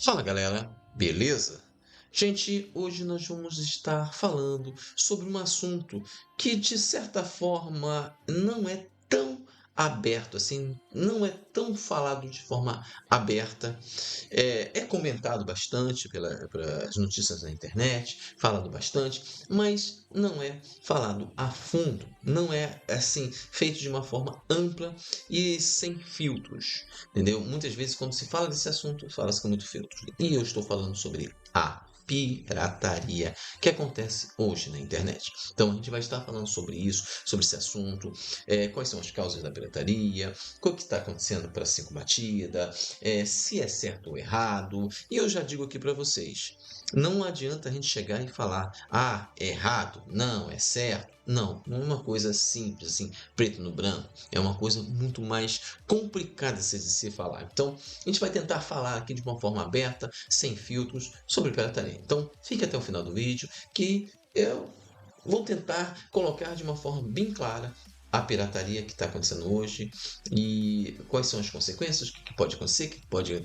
Fala galera, beleza? Gente, hoje nós vamos estar falando sobre um assunto que de certa forma não é tão aberto assim, não é tão falado de forma aberta. É comentado bastante pelas notícias na internet, falado bastante, mas não é falado a fundo, não é assim feito de uma forma ampla e sem filtros. Entendeu? Muitas vezes, quando se fala desse assunto, fala-se com muito filtro. E eu estou falando sobre a pirataria que acontece hoje na internet. Então, a gente vai estar falando sobre isso, sobre esse assunto, quais são as causas da pirataria, o que está acontecendo para ser combatida, se é certo ou errado. E eu já digo aqui para vocês, não adianta a gente chegar e falar, é errado, não, é certo. Não, não é uma coisa simples, assim, preto no branco. É uma coisa muito mais complicada de se falar. Então, a gente vai tentar falar aqui de uma forma aberta, sem filtros, sobre pirataria. Então, fique até o final do vídeo que eu vou tentar colocar de uma forma bem clara a pirataria que está acontecendo hoje e quais são as consequências, o que pode acontecer, o que pode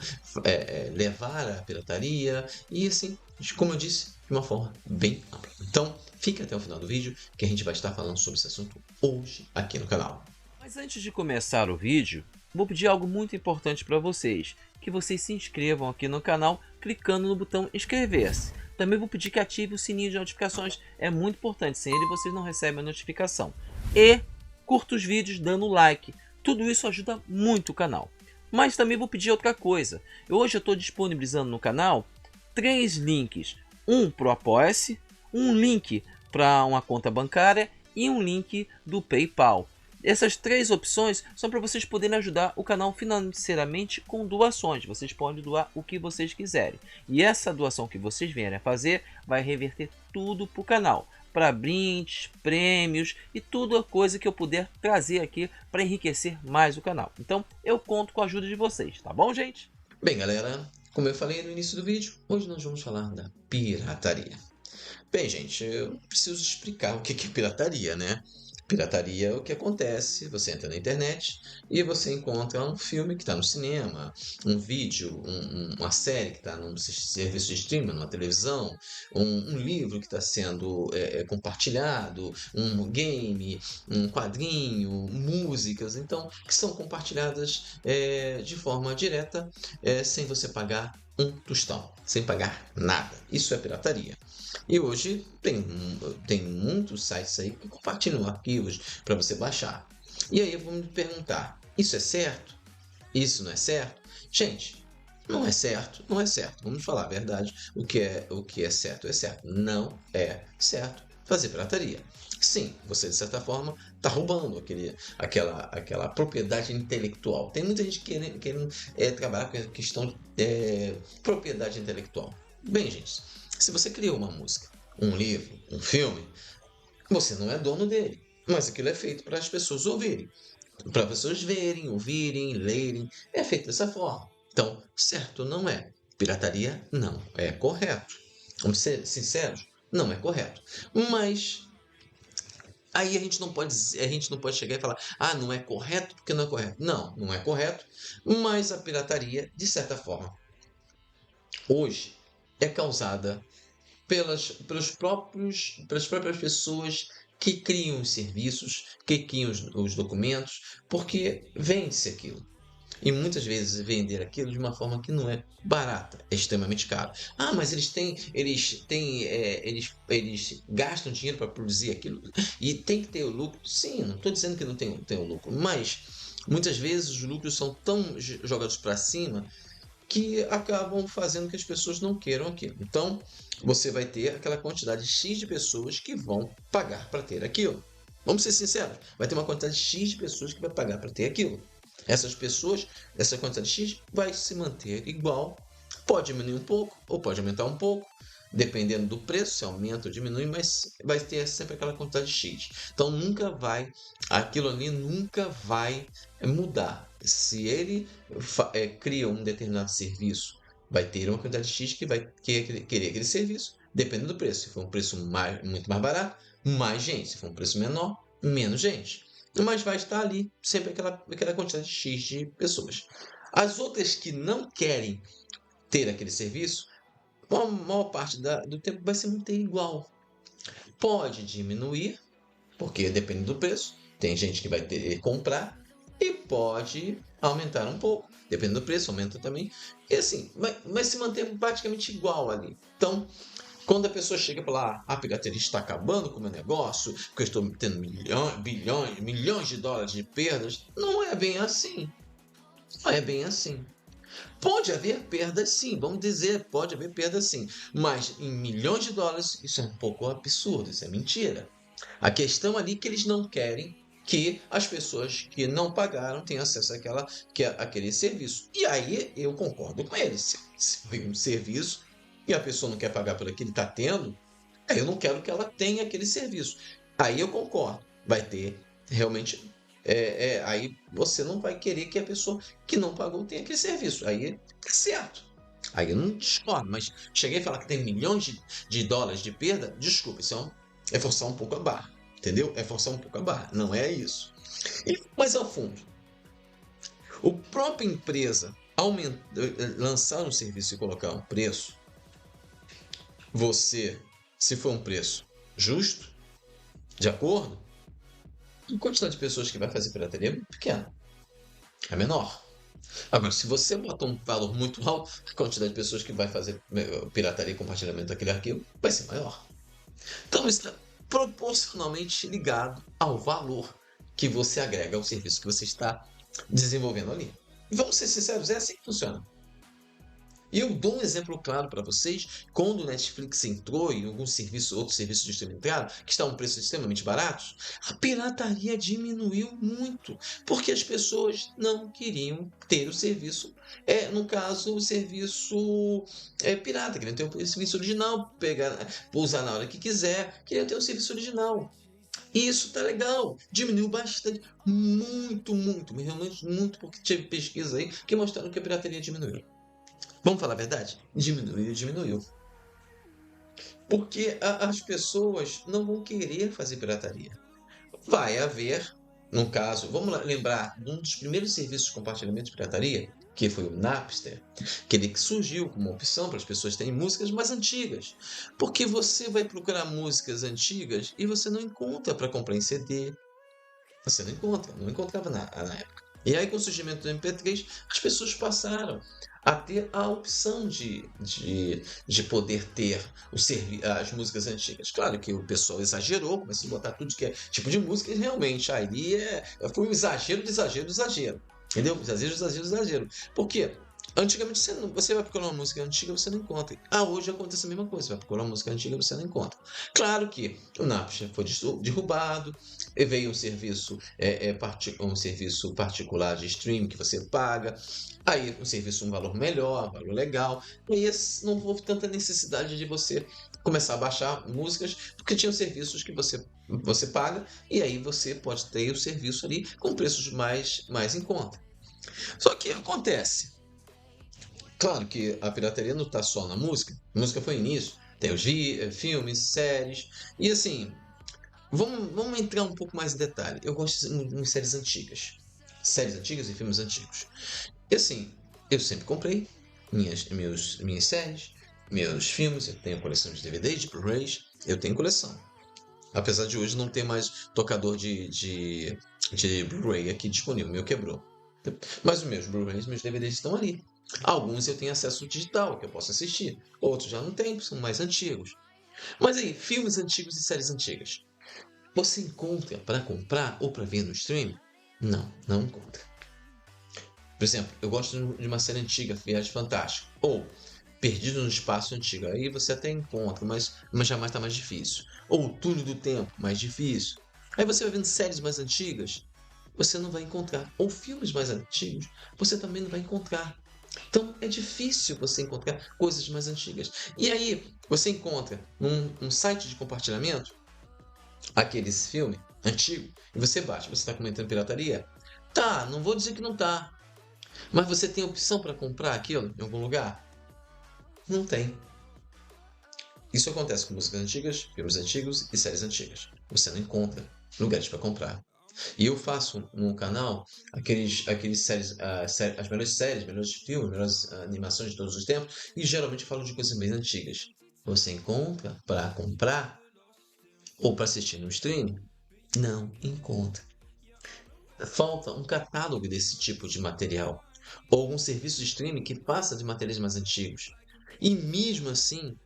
levar à pirataria e assim, como eu disse, de uma forma bem ampla. Então, fique até o final do vídeo que a gente vai estar falando sobre esse assunto hoje aqui no canal. Mas antes de começar o vídeo, vou pedir algo muito importante para vocês, que vocês se inscrevam aqui no canal clicando no botão inscrever-se. Também vou pedir que ative o sininho de notificações, é muito importante, sem ele vocês não recebem a notificação. E curta os vídeos dando like, tudo isso ajuda muito o canal. Mas também vou pedir outra coisa, hoje eu estou disponibilizando no canal 3 links, um para o Apoia-se, um link para uma conta bancária e um link do PayPal. Essas 3 opções são para vocês poderem ajudar o canal financeiramente com doações. Vocês podem doar o que vocês quiserem. E essa doação que vocês vierem a fazer vai reverter tudo para o canal. Para brindes, prêmios e tudo a coisa que eu puder trazer aqui para enriquecer mais o canal. Então eu conto com a ajuda de vocês, tá bom, gente? Bem, galera, como eu falei no início do vídeo, hoje nós vamos falar da pirataria. Bem, gente, eu preciso explicar o que é pirataria, né? Pirataria é o que acontece, você entra na internet e você encontra um filme que está no cinema, um vídeo, uma série que está num serviço de streaming, numa televisão, um livro que está sendo compartilhado, um game, um quadrinho, músicas, então, que são compartilhadas de forma direta, sem você pagar um tostão, sem pagar nada. Isso é pirataria. E hoje tem muitos sites aí que compartilham arquivos para você baixar. E aí vamos me perguntar, isso é certo? Isso não é certo? Gente, não é certo, não é certo. Vamos falar a verdade. O que é certo é certo. Não é certo fazer pirataria. Sim, você de certa forma está roubando aquela propriedade intelectual. Tem muita gente querendo trabalhar com a questão de propriedade intelectual. Bem, gente, se você criou uma música, um livro, um filme, você não é dono dele. Mas aquilo é feito para as pessoas ouvirem, para pessoas verem, ouvirem, lerem. É feito dessa forma. Então, certo não é. Pirataria não é correto. Vamos ser sinceros, não é correto. Mas aí a gente não pode chegar e falar, não é correto porque não é correto. Não, não é correto. Mas a pirataria, de certa forma, hoje é causada pelas próprias pessoas que criam os serviços, que criam os documentos, porque vende-se aquilo. E muitas vezes vender aquilo de uma forma que não é barata, é extremamente caro. Mas eles gastam dinheiro para produzir aquilo e tem que ter o lucro. Sim, não estou dizendo que não tem o lucro, mas muitas vezes os lucros são tão jogados para cima que acabam fazendo que as pessoas não queiram aquilo. Então, você vai ter aquela quantidade X de pessoas que vão pagar para ter aquilo. Vamos ser sinceros, vai ter uma quantidade X de pessoas que vai pagar para ter aquilo. Essas pessoas, essa quantidade X vai se manter igual, pode diminuir um pouco ou pode aumentar um pouco, dependendo do preço, se aumenta ou diminui, mas vai ter sempre aquela quantidade X. Então aquilo ali nunca vai mudar. Se ele cria um determinado serviço, vai ter uma quantidade X que vai querer aquele serviço, dependendo do preço. Se for um preço muito mais barato, mais gente. Se for um preço menor, menos gente. Mas vai estar ali sempre aquela quantidade X de pessoas. As outras que não querem ter aquele serviço, a maior parte do tempo vai se manter igual. Pode diminuir, porque depende do preço. Tem gente que vai ter comprar e pode aumentar um pouco. Dependendo do preço, aumenta também. E assim, vai se manter praticamente igual ali. Então, quando a pessoa chega e fala, a pirateria está acabando com o meu negócio, porque eu estou tendo milhões de dólares de perdas, não é bem assim. Não é bem assim. Pode haver perdas sim, vamos dizer, pode haver perdas sim. Mas em milhões de dólares, isso é um pouco absurdo, isso é mentira. A questão ali é que eles não querem que as pessoas que não pagaram tenham acesso àquele serviço. E aí eu concordo com eles. Se foi um serviço e a pessoa não quer pagar por aquilo que está tendo, aí eu não quero que ela tenha aquele serviço. Aí eu concordo. Vai ter realmente. Aí você não vai querer que a pessoa que não pagou tenha aquele serviço. Aí é certo. Aí eu não discordo, mas cheguei a falar que tem milhões de dólares de perda, desculpa, isso é forçar um pouco a barra, entendeu? É forçar um pouco a barra, não é isso. E mais ao fundo, a própria empresa lançar um serviço e colocar um preço, você, se for um preço justo, de acordo, a quantidade de pessoas que vai fazer pirataria é muito pequena, é menor. Agora, se você bota um valor muito alto, a quantidade de pessoas que vai fazer pirataria e compartilhamento daquele arquivo vai ser maior. Então, isso está proporcionalmente ligado ao valor que você agrega ao serviço que você está desenvolvendo ali. E vamos ser sinceros, é assim que funciona. E eu dou um exemplo claro para vocês, quando o Netflix entrou e alguns outros serviços de streaming entraram, que estavam preços extremamente baratos, a pirataria diminuiu muito, porque as pessoas não queriam ter o serviço, no caso, o serviço pirata, queriam ter o serviço original, usar na hora que quiser, queriam ter o serviço original. E isso tá legal, diminuiu bastante, muito, realmente muito, porque teve pesquisa aí que mostraram que a pirataria diminuiu. Vamos falar a verdade? Diminuiu. Porque as pessoas não vão querer fazer pirataria. Vai haver, no caso, vamos lembrar de um dos primeiros serviços de compartilhamento de pirataria, que foi o Napster, que ele surgiu como opção para as pessoas terem músicas mais antigas. Porque você vai procurar músicas antigas e você não encontra para comprar em CD. Você não encontrava na época. E aí, com o surgimento do MP3, as pessoas passaram a ter a opção de poder ter as músicas antigas. Claro que o pessoal exagerou, começou a botar tudo que é tipo de música, e realmente aí foi um exagero de exagero de exagero. Entendeu? Exagero. Por quê? Antigamente você vai procurar uma música antiga, você não encontra. Hoje acontece a mesma coisa. Você vai procurar uma música antiga, você não encontra. Claro que o Napster foi derrubado, e veio um serviço, um serviço particular de streaming que você paga. Aí um serviço um valor melhor, um valor legal. E aí não houve tanta necessidade de você começar a baixar músicas, porque tinham serviços que você paga, e aí você pode ter o serviço ali com preços mais em conta. Só que acontece. Claro que a pirataria não está só na música. A música foi início. Tem os filmes, séries. E assim, vamos entrar um pouco mais em detalhe. Eu gosto de séries antigas. Séries antigas e filmes antigos. E assim, eu sempre comprei minhas séries, meus filmes. Eu tenho coleção de DVDs, de Blu-rays. Eu tenho coleção. Apesar de hoje não ter mais tocador de Blu-ray aqui disponível. O meu quebrou. Mas os meus Blu-rays, meus DVDs estão ali. Alguns eu tenho acesso digital, que eu posso assistir. Outros já não tenho, são mais antigos. Mas aí, filmes antigos e séries antigas. Você encontra para comprar ou para ver no stream? Não encontra. Por exemplo, eu gosto de uma série antiga, Viagem Fantástica. Ou Perdido no Espaço Antigo. Aí você até encontra, mas jamais está mais difícil. Ou Túnel do Tempo, mais difícil. Aí você vai vendo séries mais antigas, você não vai encontrar. Ou filmes mais antigos, você também não vai encontrar. Então é difícil você encontrar coisas mais antigas. E aí você encontra num site de compartilhamento aqueles filmes antigos e você baixa. Você está comentando pirataria? Tá, não vou dizer que não tá. Mas você tem opção para comprar aquilo em algum lugar? Não tem. Isso acontece com músicas antigas, filmes antigos e séries antigas. Você não encontra lugares para comprar. E eu faço no canal aqueles séries, as melhores séries, melhores filmes, melhores animações de todos os tempos, e geralmente eu falo de coisas bem antigas. Você encontra para comprar ou para assistir no stream? Não encontra. Falta um catálogo desse tipo de material, ou algum serviço de streaming que passa de materiais mais antigos. E mesmo assim,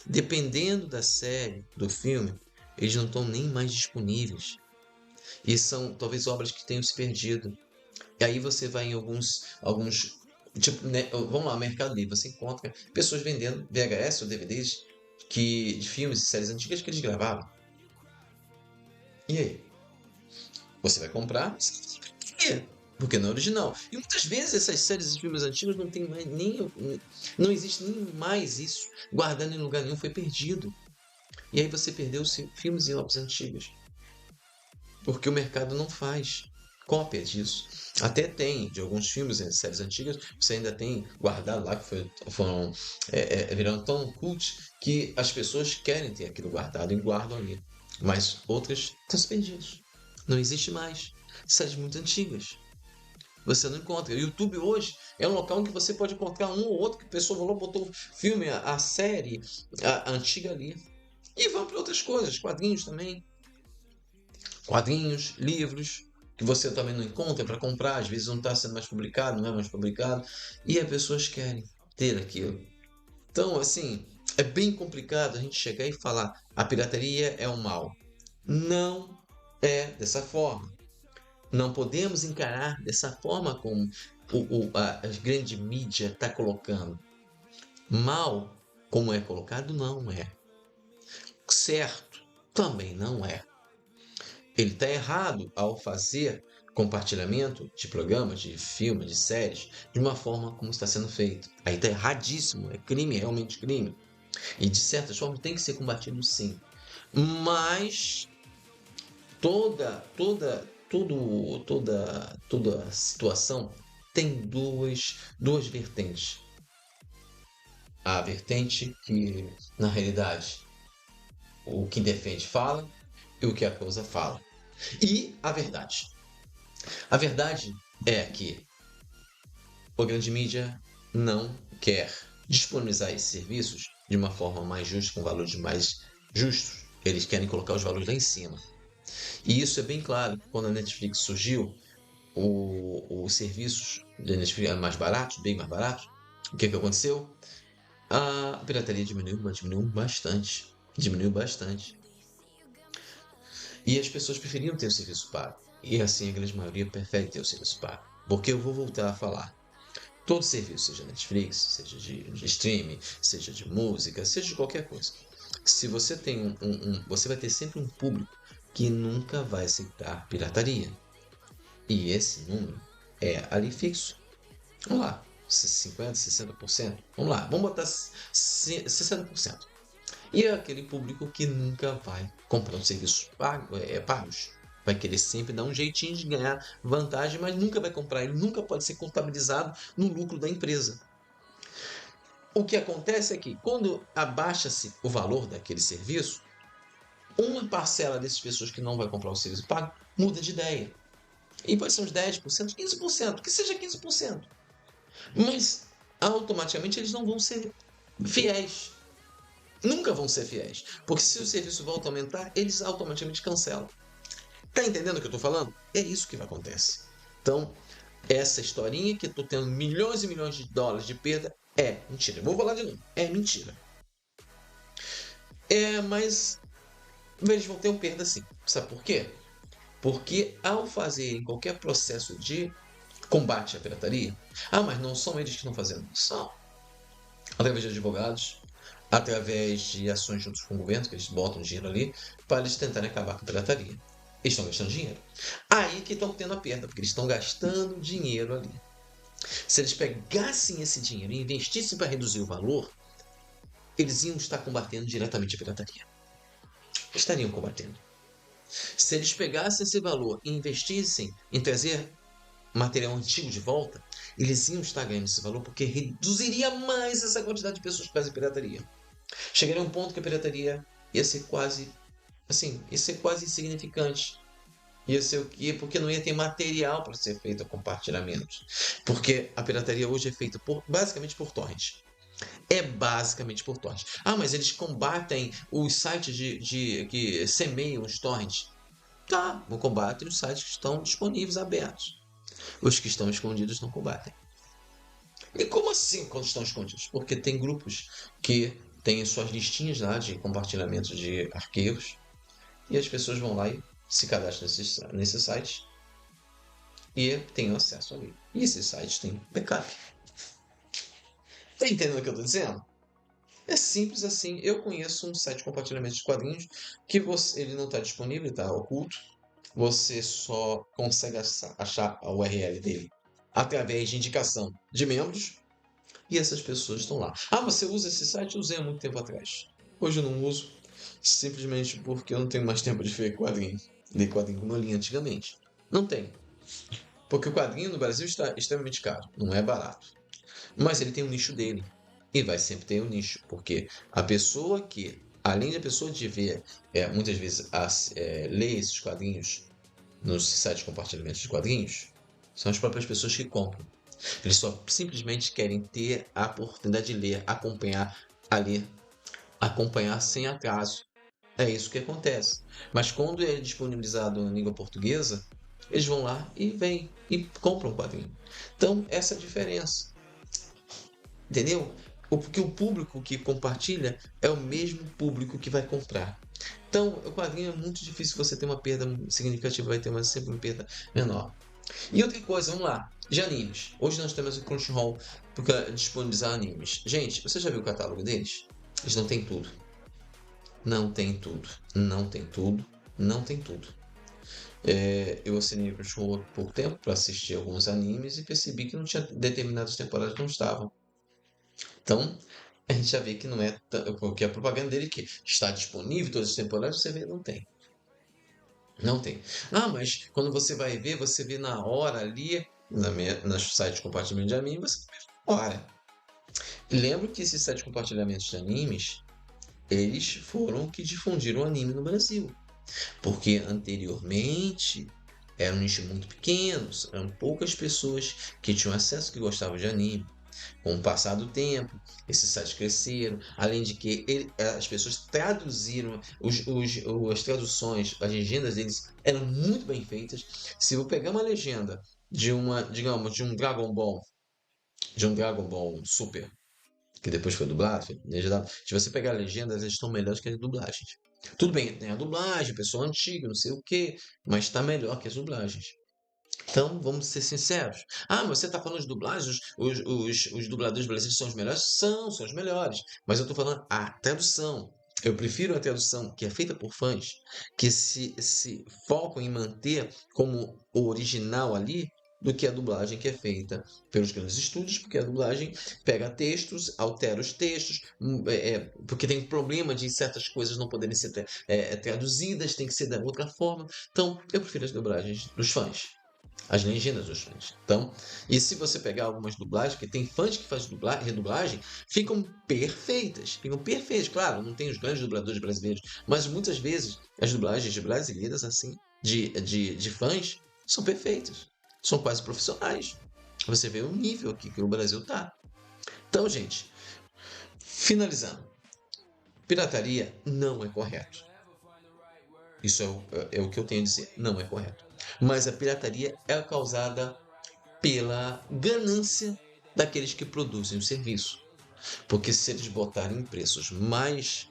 dependendo da série, do filme, eles não estão nem mais disponíveis. E são talvez obras que tenham se perdido. E aí você vai em alguns tipo, né, vamos lá, Mercado Livre, você encontra pessoas vendendo VHS ou DVDs de filmes e séries antigas que eles gravavam. E aí? Você vai comprar? Por quê? Porque não é original. E muitas vezes essas séries e filmes antigos não tem mais nem. Não existe nem mais isso. Guardado em lugar nenhum, foi perdido. E aí você perdeu os filmes e obras antigas. Porque o mercado não faz cópia disso. Até tem, de alguns filmes e séries antigas, você ainda tem guardado lá, que foram virando tão cult que as pessoas querem ter aquilo guardado e guardam ali. Mas outras estão se perdidas. Não existe mais. Séries muito antigas. Você não encontra. O YouTube hoje é um local em que você pode encontrar um ou outro que a pessoa falou, botou o filme, a série, a antiga ali. E vão para outras coisas, quadrinhos também. Quadrinhos, livros, que você também não encontra para comprar, às vezes não está sendo mais publicado, não é mais publicado, e as pessoas querem ter aquilo. Então, assim, é bem complicado a gente chegar e falar a pirataria é um mal. Não é dessa forma. Não podemos encarar dessa forma como a grande mídia está colocando. Mal, como é colocado, não é. Certo, também não é. Ele está errado ao fazer compartilhamento de programas, de filmes, de séries, de uma forma como está sendo feito. Aí está erradíssimo, é crime, é realmente crime. E de certas formas tem que ser combatido sim. Mas toda situação tem duas vertentes. A vertente que, na realidade, o que defende fala e o que acusa fala. E a verdade. A verdade é que a grande mídia não quer disponibilizar esses serviços de uma forma mais justa, com valores mais justos. Eles querem colocar os valores lá em cima. E isso é bem claro. Quando a Netflix surgiu, os serviços da Netflix eram mais baratos, bem mais baratos. O que aconteceu? A pirataria diminuiu bastante. Diminuiu bastante. E as pessoas preferiam ter o serviço pago. E assim a grande maioria prefere ter o serviço pago. Porque eu vou voltar a falar. Todo serviço, seja Netflix, seja de streaming, seja de música, seja de qualquer coisa. Se você tem você vai ter sempre um público que nunca vai aceitar pirataria. E esse número é ali fixo. Vamos lá, 50%, 60%. Vamos lá, vamos botar 60%. E é aquele público que nunca vai comprar um serviço pagos. Vai querer sempre dar um jeitinho de ganhar vantagem, mas nunca vai comprar. Ele nunca pode ser contabilizado no lucro da empresa. O que acontece é que, quando abaixa-se o valor daquele serviço, uma parcela dessas pessoas que não vai comprar o serviço pago muda de ideia. E pode ser uns 10%, 15%, que seja 15%. Mas automaticamente eles não vão ser fiéis. Nunca vão ser fiéis. Porque se o serviço volta a aumentar, eles automaticamente cancelam. Tá entendendo o que eu tô falando? É isso que acontece. Então, essa historinha que eu tô tendo milhões e milhões de dólares de perda é mentira. Vou falar de novo. É mentira. Mas eles vão ter um perda sim. Sabe por quê? Porque ao fazerem qualquer processo de combate à pirataria, mas não são eles que estão fazendo. São através de advogados, através de ações juntos com o governo, que eles botam dinheiro ali, para eles tentarem acabar com a pirataria. Eles estão gastando dinheiro. Aí que estão tendo a perda, porque eles estão gastando dinheiro ali. Se eles pegassem esse dinheiro e investissem para reduzir o valor, eles iam estar combatendo diretamente a pirataria. Estariam combatendo. Se eles pegassem esse valor e investissem em trazer material antigo de volta, eles iam estar ganhando esse valor porque reduziria mais essa quantidade de pessoas que fazem pirataria. Chegaria a um ponto que a pirataria ia ser quase insignificante. Ia ser o quê? Porque não ia ter material para ser feito compartilhamento. Porque a pirataria hoje é feita basicamente por torrent. É basicamente por torrent. Ah, mas eles combatem os sites que semeiam os torrents. Tá, não combatem os sites que estão disponíveis, abertos. Os que estão escondidos não combatem. E como assim quando estão escondidos? Porque tem grupos que têm suas listinhas lá de compartilhamento de arquivos e as pessoas vão lá e se cadastram nesses sites e têm acesso ali. E esses sites têm backup. Tá entendendo o que eu tô dizendo? É simples assim. Eu conheço um site de compartilhamento de quadrinhos que ele não está disponível, está oculto. Você só consegue achar a URL dele através de indicação de membros e essas pessoas estão lá. Ah, você usa esse site? Eu usei há muito tempo atrás. Hoje eu não uso, simplesmente porque eu não tenho mais tempo de ver quadrinho. Ler quadrinho como eu li antigamente. Não tem. Porque o quadrinho no Brasil está extremamente caro, não é barato. Mas ele tem um nicho dele. E vai sempre ter um nicho, porque a pessoa que, além da pessoa de ver, muitas vezes ler esses quadrinhos nos sites de compartilhamento de quadrinhos, são as próprias pessoas que compram. Eles só simplesmente querem ter a oportunidade de ler, acompanhar, a ler, acompanhar sem atraso. É isso que acontece. Mas quando é disponibilizado na língua portuguesa, eles vão lá e vêm e compram o quadrinho. Então, essa é a diferença. Entendeu? Porque o público que compartilha é o mesmo público que vai comprar. Então, o quadrinho é muito difícil você ter uma perda significativa, vai ter mas sempre uma perda menor. E outra coisa, vamos lá, de animes. Hoje nós temos o Crunchyroll para disponibilizar animes. Gente, você já viu o catálogo deles? Eles não têm tudo. Não tem tudo. Não tem tudo. Não tem tudo. Eu assinei o Crunchyroll há pouco tempo para assistir alguns animes e percebi que não tinha determinadas temporadas que não estavam. Então, a gente já vê que não é porque a propaganda dele que está disponível todas as temporadas, você vê, não tem. Não tem. Ah, mas quando você vê na hora ali, nas sites de compartilhamento de anime, você vê na hora. Lembro que esses sites de compartilhamento de animes, eles foram que difundiram o anime no Brasil. Porque anteriormente era um nicho muito pequeno, eram poucas pessoas que tinham acesso que gostavam de anime. Com o passar do tempo, esses sites cresceram, além de que as pessoas traduziram, as traduções, as legendas deles eram muito bem feitas. Se eu pegar uma legenda digamos, de um Dragon Ball Super, que depois foi dublado, foi legendado, se você pegar legendas, elas estão melhores que as dublagens. Tudo bem, tem a dublagem, pessoa antiga, não sei o que, mas está melhor que as dublagens. Então, vamos ser sinceros. Ah, mas você está falando de dublagens? Os dubladores brasileiros são os melhores? São os melhores. Mas eu estou falando a tradução. Eu prefiro a tradução que é feita por fãs, que se focam em manter como o original ali, do que a dublagem que é feita pelos grandes estúdios, porque a dublagem pega textos, altera os textos, porque tem problema de certas coisas não poderem ser traduzidas, tem que ser da outra forma. Então, eu prefiro as dublagens dos fãs. As legendas dos fãs. Então, e se você pegar algumas dublagens, porque tem fãs que fazem redublagem, ficam perfeitas. Ficam perfeitas. Claro, não tem os grandes dubladores brasileiros, mas muitas vezes as dublagens brasileiras, assim, de fãs, são perfeitas. São quase profissionais. Você vê o nível aqui que o Brasil tá. Então, gente, finalizando. Pirataria não é correto. Isso é o que eu tenho a dizer. Não é correto. Mas a pirataria é causada pela ganância daqueles que produzem o serviço. Porque se eles botarem preços mais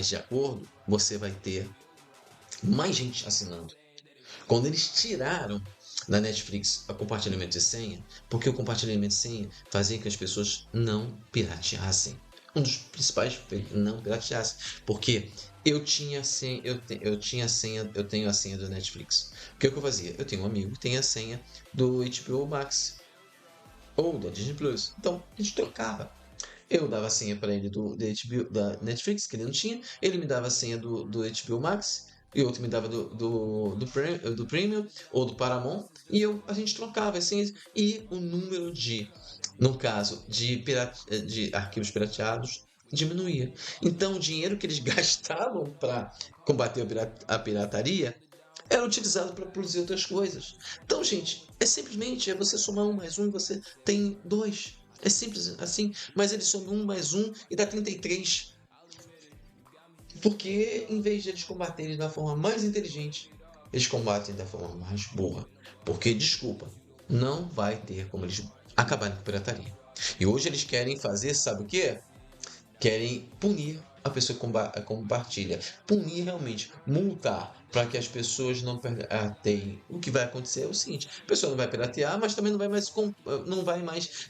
de acordo, você vai ter mais gente assinando. Quando eles tiraram da Netflix o compartilhamento de senha, porque o compartilhamento de senha fazia que as pessoas não pirateassem. Um dos principais foi não pirateassem, porque eu tinha senha, eu tenho a senha do Netflix. O que eu fazia? Eu tenho um amigo que tem a senha do HBO Max ou da Disney Plus. Então a gente trocava. Eu dava a senha para ele da Netflix, que ele não tinha. Ele me dava a senha do HBO Max. E outro me dava do Premium ou do Paramount. E a gente trocava assim. E o número no caso, de arquivos pirateados diminuía. Então o dinheiro que eles gastavam para combater a pirataria era utilizado para produzir outras coisas. Então, gente, simplesmente você somar 1 mais 1 e você tem 2. É simples assim, mas ele soma 1 mais 1 e dá 33. Porque, em vez de eles combaterem da forma mais inteligente, eles combatem da forma mais burra. Porque, desculpa, não vai ter como eles acabarem com a pirataria. E hoje eles querem fazer, sabe o quê? Querem punir a pessoa que compartilha. Punir realmente, multar, para que as pessoas não pirateiem. O que vai acontecer é o seguinte: a pessoa não vai piratear, mas também não vai mais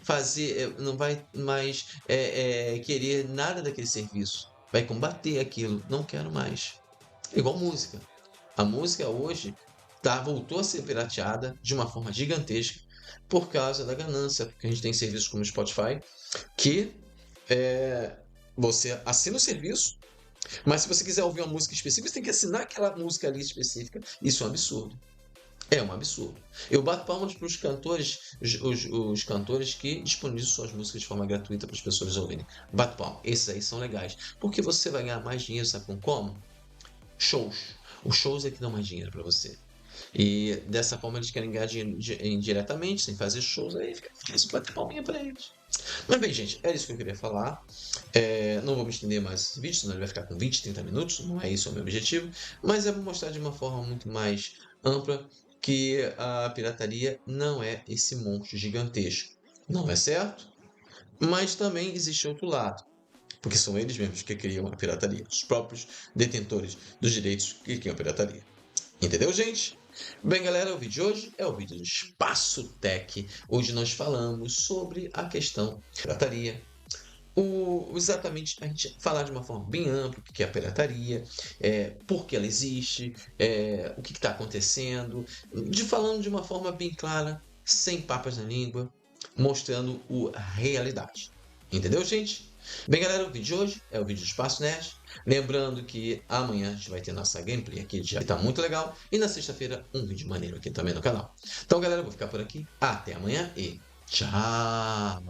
fazer, não vai mais querer nada daquele serviço. Vai combater aquilo. Não quero mais. É igual música. A música hoje voltou a ser pirateada de uma forma gigantesca por causa da ganância, porque a gente tem serviços como o Spotify que você assina o serviço, mas se você quiser ouvir uma música específica, você tem que assinar aquela música ali específica. Isso é um absurdo. É um absurdo. Eu bato palmas para os cantores, os cantores que disponibilizam suas músicas de forma gratuita para as pessoas ouvirem. Bato palmas. Esses aí são legais. Porque você vai ganhar mais dinheiro, sabe com como? Shows. Os shows é que dão mais dinheiro para você. E dessa forma eles querem ganhar dinheiro indiretamente, sem fazer shows, aí fica difícil bater palminha para eles. Mas bem, gente, é isso que eu queria falar. Não vou me estender mais esse vídeo, senão ele vai ficar com 20, 30 minutos. Não é isso o meu objetivo. Mas é mostrar de uma forma muito mais ampla que a pirataria não é esse monstro gigantesco. Não é certo? Mas também existe outro lado. Porque são eles mesmos que criam a pirataria. Os próprios detentores dos direitos que criam a pirataria. Entendeu, gente? Bem, galera, o vídeo de hoje é o vídeo do Espaço Tech. Hoje nós falamos sobre a questão da pirataria. Exatamente, a gente falar de uma forma bem ampla o que é a pirataria, por que ela existe, o que está acontecendo, falando de uma forma bem clara, sem papas na língua, mostrando a realidade. Entendeu, gente? Bem, galera, o vídeo de hoje é o vídeo do Espaço Nerd. Lembrando que amanhã a gente vai ter nossa gameplay aqui, já está muito legal. E na sexta-feira, um vídeo maneiro aqui também no canal. Então, galera, eu vou ficar por aqui. Até amanhã e tchau!